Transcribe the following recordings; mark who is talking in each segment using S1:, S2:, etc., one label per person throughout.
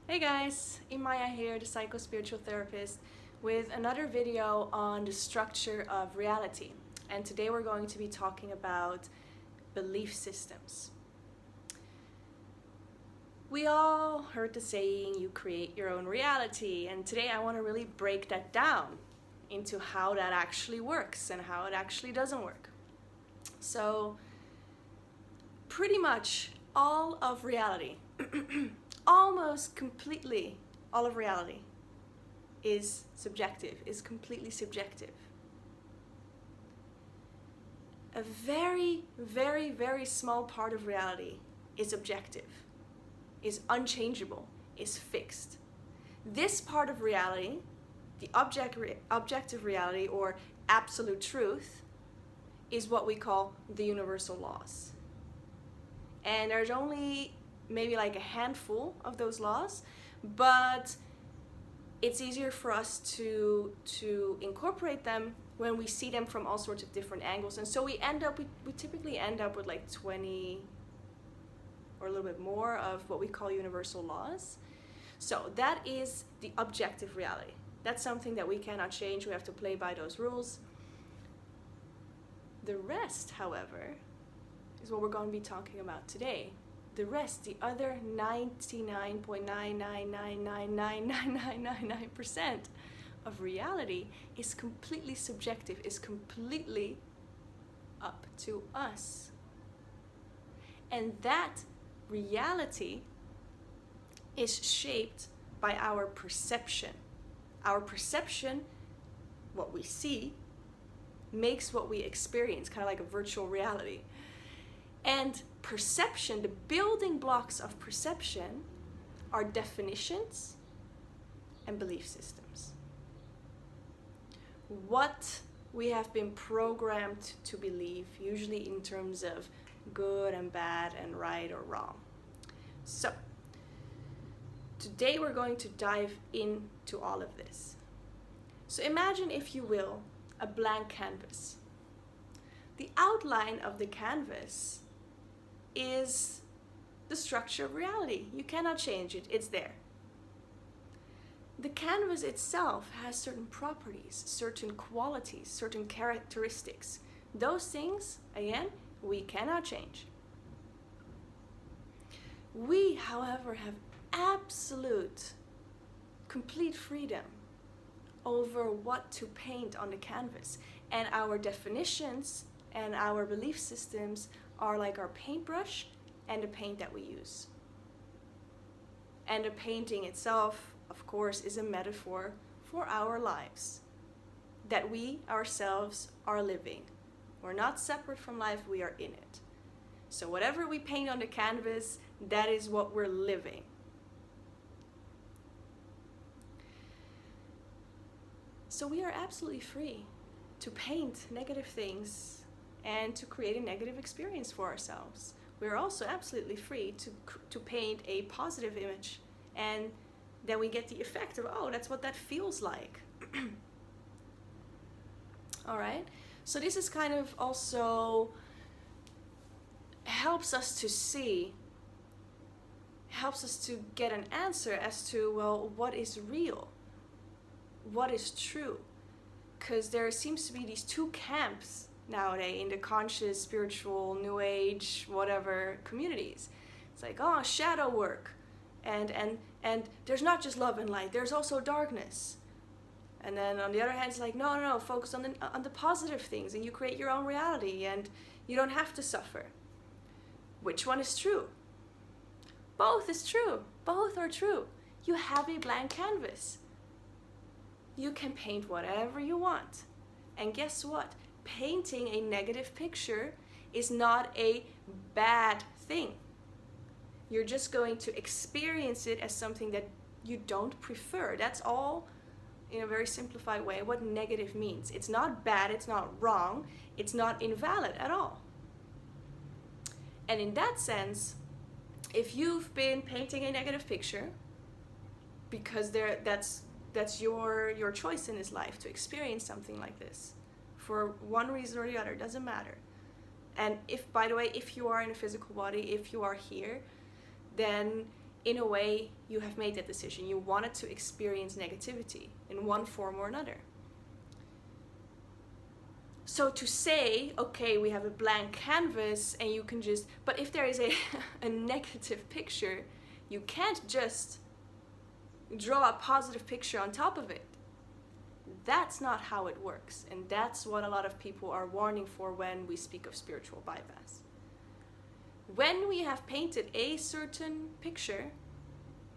S1: Hey guys, Imaya here, the psycho-spiritual therapist, with another video on the structure of reality. And today we're going to be talking about belief systems. We all heard the saying, you create your own reality, and today I want to really break that down into how that actually works and how it actually doesn't work. So, pretty much all of reality almost completely all of reality is subjective, is completely subjective. A very, very, very small part of reality is objective, is unchangeable, is fixed. This part of reality, the objective reality or absolute truth, is what we call the universal laws. And there's only maybe like a handful of those laws, but it's easier for us to incorporate them when we see them from all sorts of different angles. And so we typically end up with like 20 or a little bit more of what we call universal laws. So that is the objective reality. That's something that we cannot change. We have to play by those rules. The rest, however, is what we're going to be talking about today. The rest, the other 99.999999999% of reality is completely subjective, is completely up to us. And that reality is shaped by our perception. Our perception, what we see, makes what we experience, kind of like a virtual reality. And perception, the building blocks of perception, are definitions and belief systems. What we have been programmed to believe, usually in terms of good and bad and right or wrong. So, today we're going to dive into all of this. So imagine, if you will, a blank canvas. The outline of the canvas is the structure of reality. You cannot change it, it's there. The canvas itself has certain properties, certain qualities, certain characteristics. Those things, again, we cannot change. We, however, have absolute, complete freedom over what to paint on the canvas. And our definitions and our belief systems are like our paintbrush and the paint that we use. And the painting itself, of course, is a metaphor for our lives, that we ourselves are living. We're not separate from life, we are in it. So whatever we paint on the canvas, that is what we're living. So we are absolutely free to paint negative things and to create a negative experience for ourselves. We're also absolutely free to paint a positive image, and then we get the effect of, oh, that's what that feels like. All right, so this is kind of also helps us to get an answer as to, well, what is real? What is true? Because there seems to be these two camps nowadays in the conscious, spiritual, new age, whatever communities. It's like, oh, shadow work, and there's not just love and light, there's also darkness. And then on the other hand, it's like, no, focus on the positive things, and you create your own reality, and you don't have to suffer. Which one is true? Both is true. Both are true. You have a blank canvas. You can paint whatever you want. And guess what? Painting a negative picture is not a bad thing. You're just going to experience it as something that you don't prefer. That's all, in a very simplified way, what negative means. It's not bad, it's not wrong, it's not invalid at all. And in that sense, if you've been painting a negative picture, because that's your choice in this life to experience something like this, for one reason or the other, doesn't matter. And if, by the way, if you are in a physical body, if you are here, then in a way, you have made that decision. You wanted to experience negativity in one form or another. So to say, okay, we have a blank canvas and you can just, but if there is a negative picture, you can't just draw a positive picture on top of it. That's not how it works. And that's what a lot of people are warning for when we speak of spiritual bypass. When we have painted a certain picture,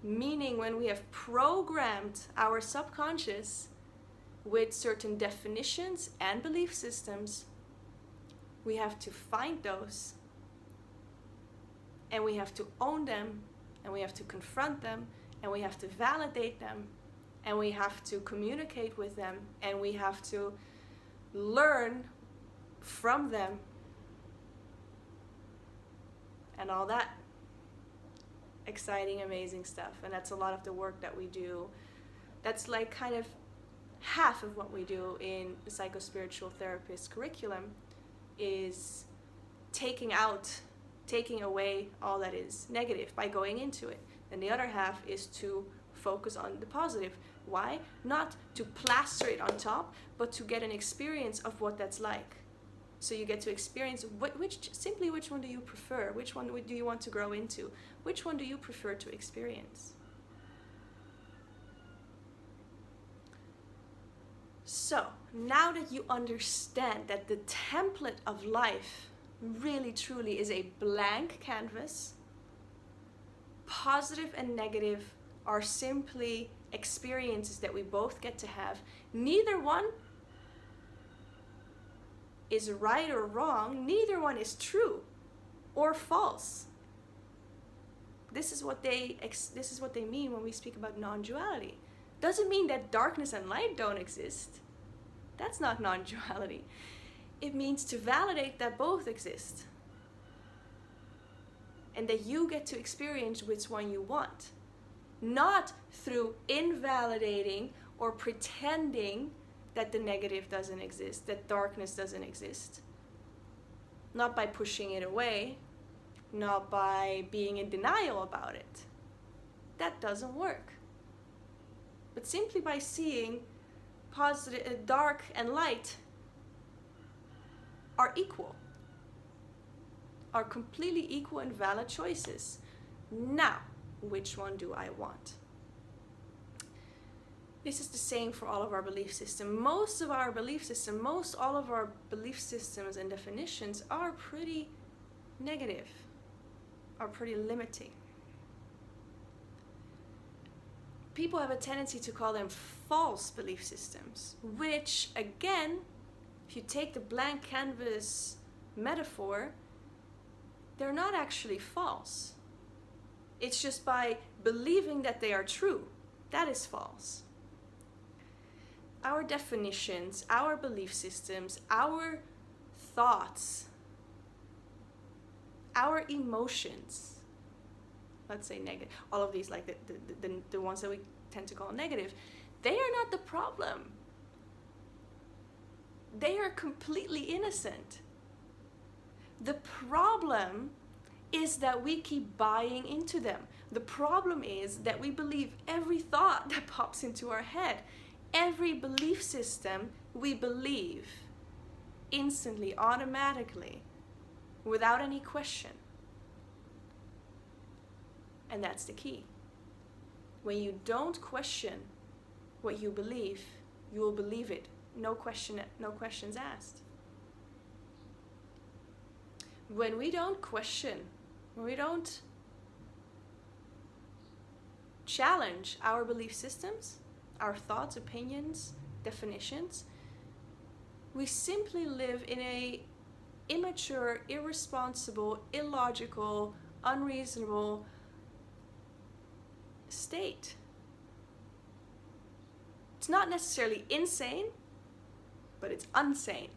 S1: meaning when we have programmed our subconscious with certain definitions and belief systems, we have to find those and we have to own them and we have to confront them and we have to validate them and we have to communicate with them and we have to learn from them and all that exciting, amazing stuff. And that's a lot of the work that we do. That's like kind of half of what we do in the psychospiritual therapist curriculum, is taking away all that is negative by going into it. And the other half is to focus on the positive. Why? Not to plaster it on top, but to get an experience of what that's like. So you get to experience which one do you prefer? Which one do you want to grow into? Which one do you prefer to experience? So now that you understand that the template of life really truly is a blank canvas, positive and negative are simply experiences that we both get to have. Neither one is right or wrong. Neither one is true or false. This is what they mean when we speak about non-duality. Doesn't mean that darkness and light don't exist. That's not non-duality. It means to validate that both exist. And that you get to experience which one you want. Not through invalidating or pretending that the negative doesn't exist, that darkness doesn't exist. Not by pushing it away, not by being in denial about it. That doesn't work. But simply by seeing positive, dark and light are equal, are completely equal and valid choices. Now, which one do I want? This is the same for all of our belief systems. Most all of our belief systems and definitions are pretty negative, are pretty limiting. People have a tendency to call them false belief systems, which again, if you take the blank canvas metaphor, they're not actually false. It's just by believing that they are true, that is false. Our definitions, our belief systems, our thoughts, our emotions, let's say negative, all of these, like the ones that we tend to call negative, they are not the problem. They are completely innocent. The problem is that we keep buying into them. The problem is that we believe every thought that pops into our head. Every belief system we believe instantly, automatically, without any question. And that's the key. When you don't question what you believe, you will believe it. No questions asked. When we don't question, when we don't challenge our belief systems, our thoughts, opinions, definitions, we simply live in a immature, irresponsible, illogical, unreasonable state. It's not necessarily insane, but it's unsane.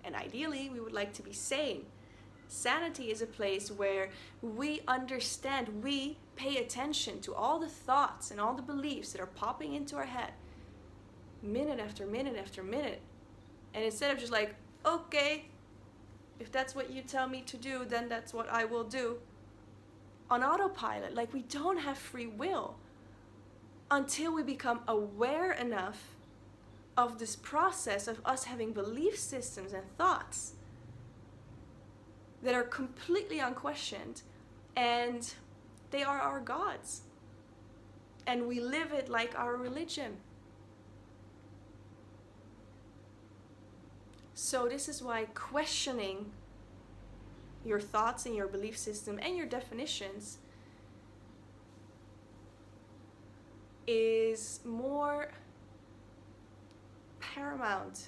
S1: And ideally, we would like to be sane. Sanity is a place where we understand, we pay attention to all the thoughts and all the beliefs that are popping into our head, minute after minute after minute. And instead of just like, okay, if that's what you tell me to do, then that's what I will do. on autopilot, like we don't have free will until we become aware enough of this process of us having belief systems and thoughts that are completely unquestioned, and they are our gods. And we live it like our religion. So this is why questioning your thoughts and your belief system and your definitions is more paramount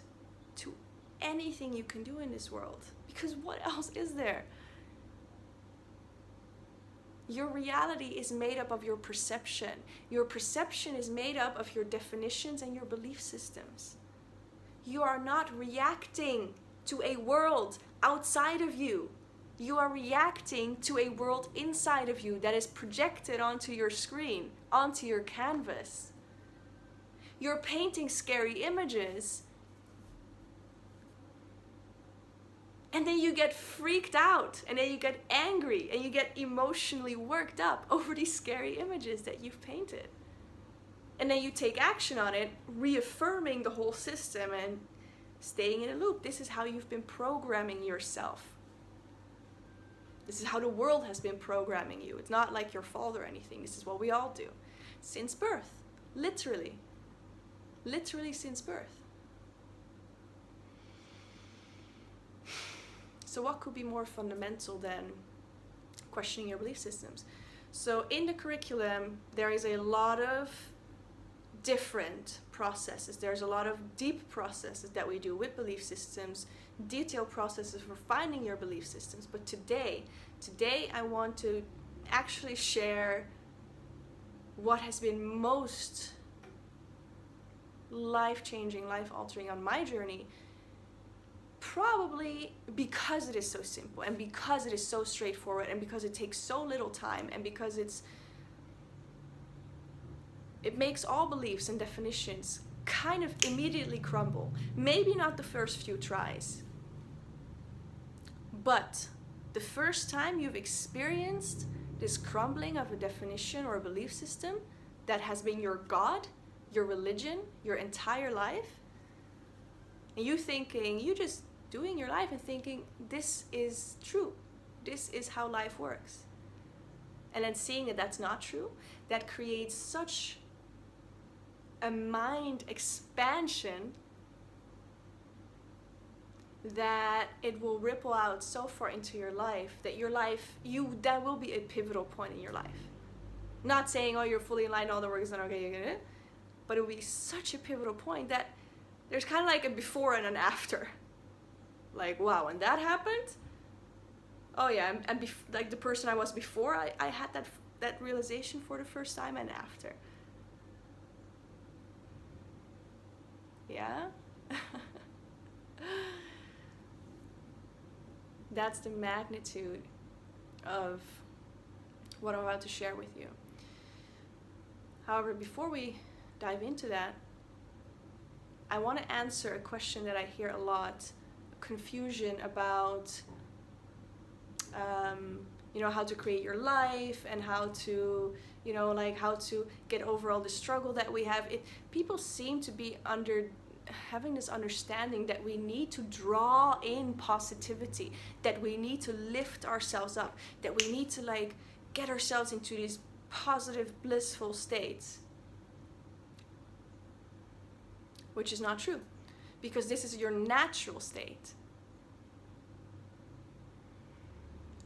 S1: to anything you can do in this world. Because what else is there? Your reality is made up of your perception. Your perception is made up of your definitions and your belief systems. You are not reacting to a world outside of you. You are reacting to a world inside of you that is projected onto your screen, onto your canvas. You're painting scary images, and then you get freaked out, and then you get angry, and you get emotionally worked up over these scary images that you've painted. And then you take action on it, reaffirming the whole system and staying in a loop. This is how you've been programming yourself. This is how the world has been programming you. It's not like your fault or anything. This is what we all do. Since birth. Literally. Literally since birth. So what could be more fundamental than questioning your belief systems? So in the curriculum, there is a lot of different processes. There's a lot of deep processes that we do with belief systems, detailed processes for finding your belief systems. But today I want to actually share what has been most life-changing, life-altering on my journey, probably because it is so simple and because it is so straightforward and because it takes so little time and because it makes all beliefs and definitions kind of immediately crumble. Maybe not the first few tries, but the first time you've experienced this crumbling of a definition or a belief system that has been your God, your religion, your entire life, and you just doing your life and thinking, this is true, this is how life works. And then seeing that that's not true, that creates such a mind expansion that it will ripple out so far into your life that that will be a pivotal point in your life. Not saying, oh, you're fully in line, all the work is done, okay, you get it. But it will be such a pivotal point that there's kind of like a before and an after. Like, wow, when that happened, oh yeah, and like the person I was before, I had that realization for the first time, and after. Yeah? That's the magnitude of what I'm about to share with you. However, before we dive into that, I want to answer a question that I hear a lot, confusion about how to create your life and how to how to get over all the struggle that we have. People seem to be having this understanding that we need to draw in positivity, that we need to lift ourselves up, that we need to get ourselves into these positive, blissful states, which is not true, because this is your natural state.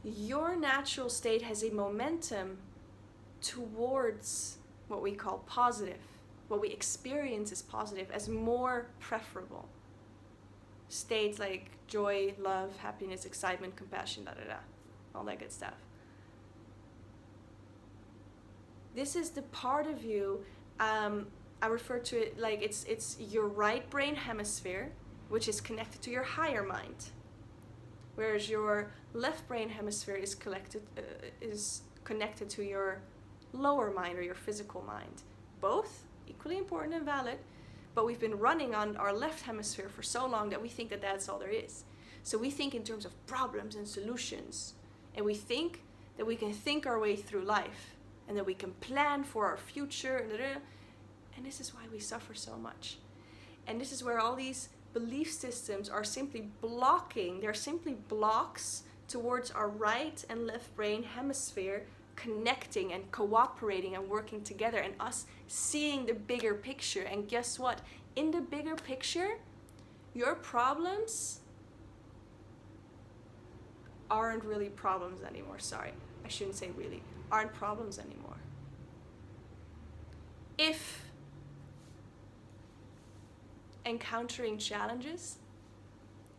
S1: Your natural state has a momentum towards what we call positive, what we experience as positive, as more preferable states like joy, love, happiness, excitement, compassion, all that good stuff. This is the part of you, I refer to it like it's your right brain hemisphere, which is connected to your higher mind, whereas your left brain hemisphere is connected to your lower mind or your physical mind. Both equally important and valid, but we've been running on our left hemisphere for so long that we think that that's all there is. So we think in terms of problems and solutions, and we think that we can think our way through life, and that we can plan for our future. And this is why we suffer so much. And this is where all these belief systems are simply blocking. They're simply blocks towards our right and left brain hemisphere connecting and cooperating and working together, and us seeing the bigger picture. And guess what? In the bigger picture, your problems aren't really problems anymore. Sorry, I shouldn't say really. Aren't problems anymore. If encountering challenges,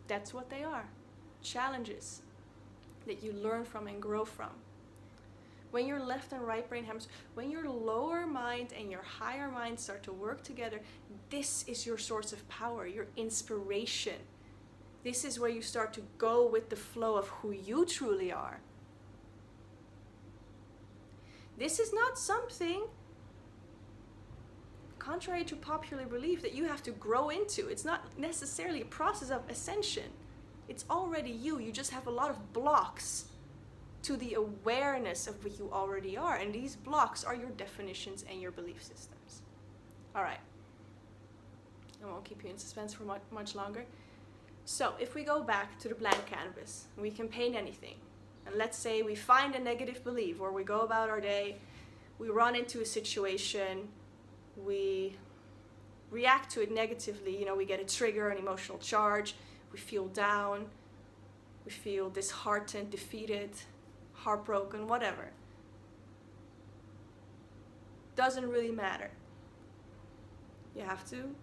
S1: that's what they are. Challenges that you learn from and grow from. When your left and right brain hemisphere, when your lower mind and your higher mind start to work together, this is your source of power, your inspiration. This is where you start to go with the flow of who you truly are. This is not something, contrary to popular belief, that you have to grow into. It's not necessarily a process of ascension. It's already you. You just have a lot of blocks to the awareness of what you already are. And these blocks are your definitions and your belief systems. All right. I won't keep you in suspense for much longer. So if we go back to the blank canvas, we can paint anything. And let's say we find a negative belief, or we go about our day, we run into a situation, we react to it negatively, we get a trigger, an emotional charge, we feel down, we feel disheartened, defeated, heartbroken, whatever. Doesn't really matter. You have to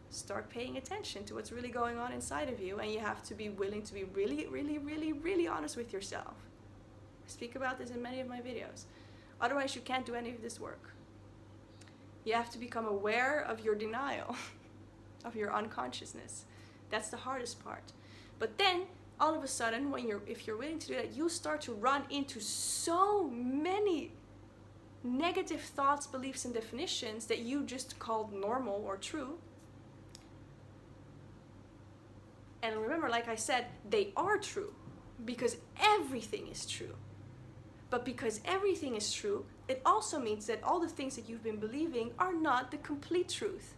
S1: start paying attention to what's really going on inside of you, and you have to be willing to be really, really, really, really honest with yourself. I speak about this in many of my videos. Otherwise, you can't do any of this work. You have to become aware of your denial, of your unconsciousness. That's the hardest part. But then, all of a sudden, if you're willing to do that, you start to run into so many negative thoughts, beliefs, and definitions that you just called normal or true. And remember, like I said, they are true because everything is true. But because everything is true, it also means that all the things that you've been believing are not the complete truth.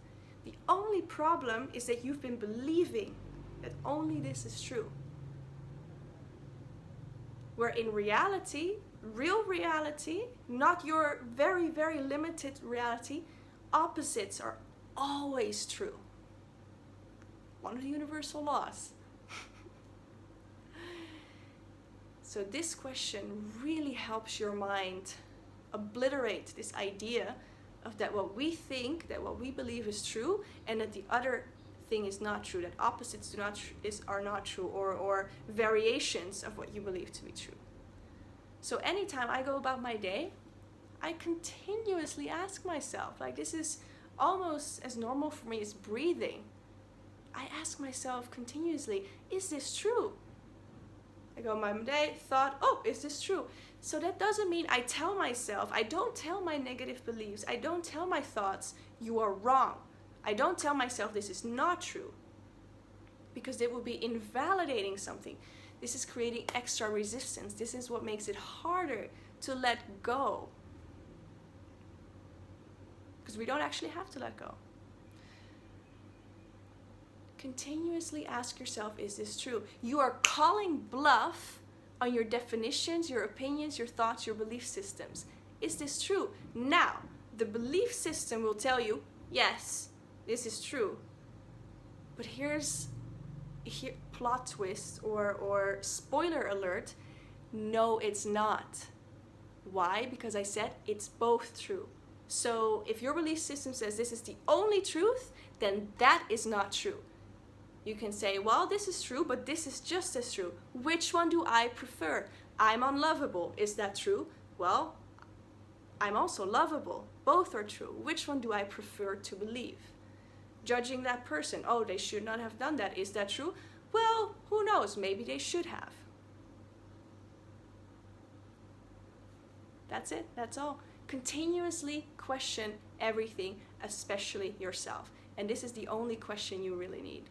S1: The only problem is that you've been believing that only this is true. Where in reality, real reality, not your very, very limited reality, opposites are always true. One of the universal laws. So this question really helps your mind obliterate this idea of that what we think, that what we believe is true, and that the other thing is not true, that opposites are not true, or variations of what you believe to be true. So anytime I go about my day, I continuously ask myself, like this is almost as normal for me as breathing. I ask myself continuously, is this true? I go my day, thought, oh, is this true? So that doesn't mean I tell myself, I don't tell my negative beliefs, I don't tell my thoughts, you are wrong. I don't tell myself this is not true, because it will be invalidating something. This is creating extra resistance. This is what makes it harder to let go. Because we don't actually have to let go. Continuously ask yourself, is this true? You are calling bluff on your definitions, your opinions, your thoughts, your belief systems. Is this true? Now, the belief system will tell you, yes, this is true. But here's plot twist or spoiler alert. No, it's not. Why? Because I said it's both true. So if your belief system says this is the only truth, then that is not true. You can say, well, this is true, but this is just as true. Which one do I prefer? I'm unlovable. Is that true? Well, I'm also lovable. Both are true. Which one do I prefer to believe? Judging that person, oh, they should not have done that. Is that true? Well, who knows? Maybe they should have. That's it. That's all. Continuously question everything, especially yourself. And this is the only question you really need.